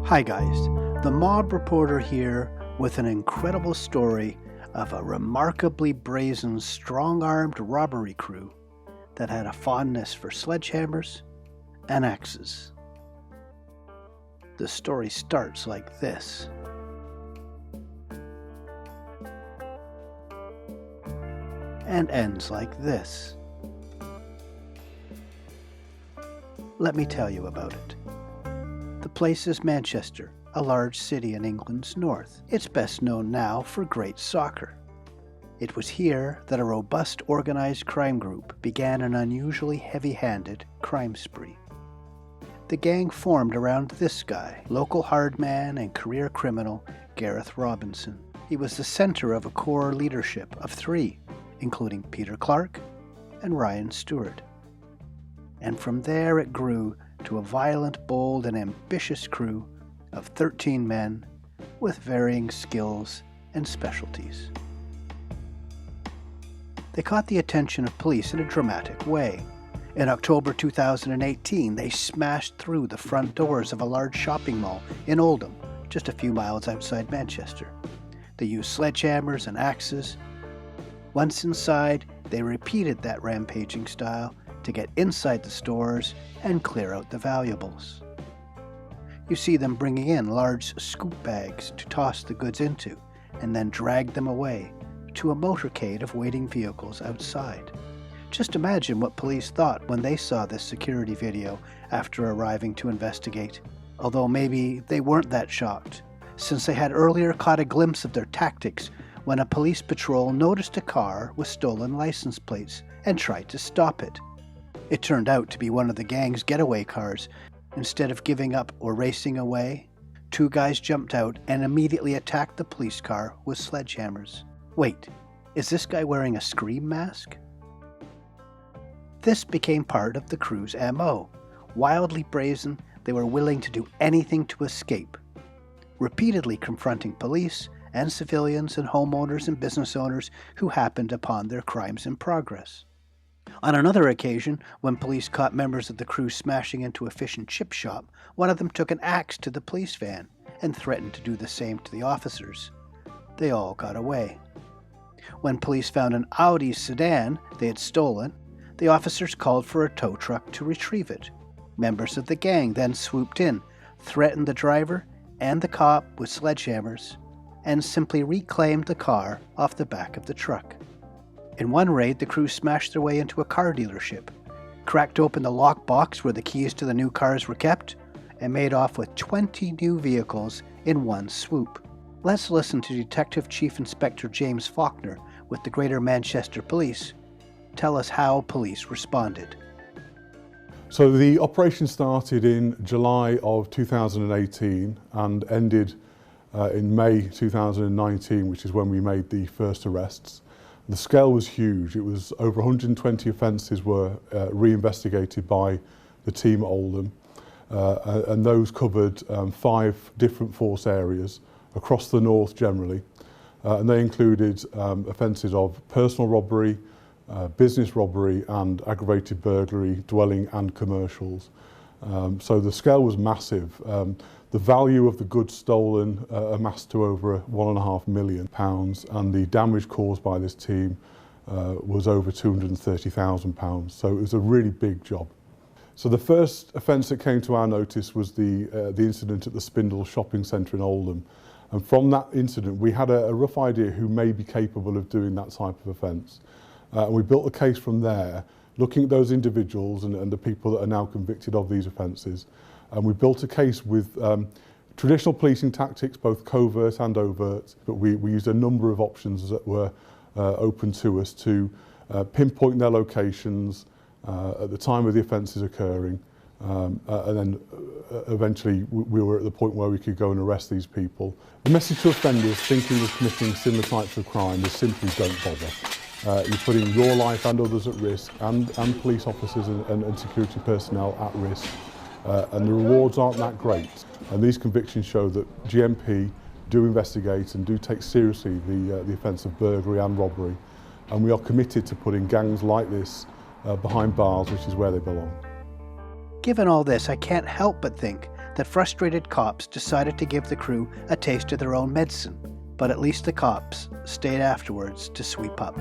Hi guys, the Mob Reporter here with an incredible story of a remarkably brazen, strong-armed robbery crew that had a fondness for sledgehammers and axes. The story starts like this. And ends like this. Let me tell you about it. The place is Manchester, a large city in England's north. It's best known now for great soccer. It was here that a robust organized crime group began an unusually heavy-handed crime spree. The gang formed around this guy, local hardman and career criminal Gareth Robinson. He was the center of a core leadership of three, including Peter Clarke and Ryan Stewart. And from there it grew to a violent, bold, and ambitious crew of 13 men with varying skills and specialties. They caught the attention of police in a dramatic way. In October 2018, they smashed through the front doors of a large shopping mall in Oldham, just a few miles outside Manchester. They used sledgehammers and axes. Once inside, they repeated that rampaging style to get inside the stores and clear out the valuables. You see them bringing in large scoop bags to toss the goods into, and then drag them away to a motorcade of waiting vehicles outside. Just imagine what police thought when they saw this security video after arriving to investigate, although maybe they weren't that shocked, since they had earlier caught a glimpse of their tactics when a police patrol noticed a car with stolen license plates and tried to stop it. It turned out to be one of the gang's getaway cars. Instead of giving up or racing away, two guys jumped out and immediately attacked the police car with sledgehammers. Wait, is this guy wearing a scream mask? This became part of the crew's MO. Wildly brazen, they were willing to do anything to escape, repeatedly confronting police and civilians and homeowners and business owners who happened upon their crimes in progress. On another occasion, when police caught members of the crew smashing into a fish and chip shop, one of them took an axe to the police van and threatened to do the same to the officers. They all got away. When police found an Audi sedan they had stolen, the officers called for a tow truck to retrieve it. Members of the gang then swooped in, threatened the driver and the cop with sledgehammers, and simply reclaimed the car off the back of the truck. In one raid, the crew smashed their way into a car dealership, cracked open the lockbox where the keys to the new cars were kept, and made off with 20 new vehicles in one swoop. Let's listen to Detective Chief Inspector James Faulkner with the Greater Manchester Police tell us how police responded. So the operation started in July of 2018 and ended in May 2019, which is when we made the first arrests. The scale was huge. It was over 120 offences were reinvestigated by the team at Oldham, and those covered 5 different force areas across the north generally, and they included offences of personal robbery, business robbery and aggravated burglary, dwelling and commercials. So the scale was massive. The value of the goods stolen amassed to over £1.5 million, and the damage caused by this team was over £230,000. So it was a really big job. So the first offence that came to our notice was the incident at the Spindle shopping centre in Oldham. And from that incident, we had a rough idea who may be capable of doing that type of offence. And we built a case from there, looking at those individuals and the people that are now convicted of these offences. And we built a case with traditional policing tactics, both covert and overt, but we used a number of options that were open to us to pinpoint their locations at the time of the offences occurring, and then eventually we were at the point where we could go and arrest these people. The message to offenders thinking of committing similar types of crime is simply don't bother. You're putting your life and others at risk, and police officers and security personnel at risk. And the rewards aren't that great. And these convictions show that GMP do investigate and do take seriously the offence of burglary and robbery. And we are committed to putting gangs like this behind bars, which is where they belong. Given all this, I can't help but think that frustrated cops decided to give the crew a taste of their own medicine, but at least the cops stayed afterwards to sweep up.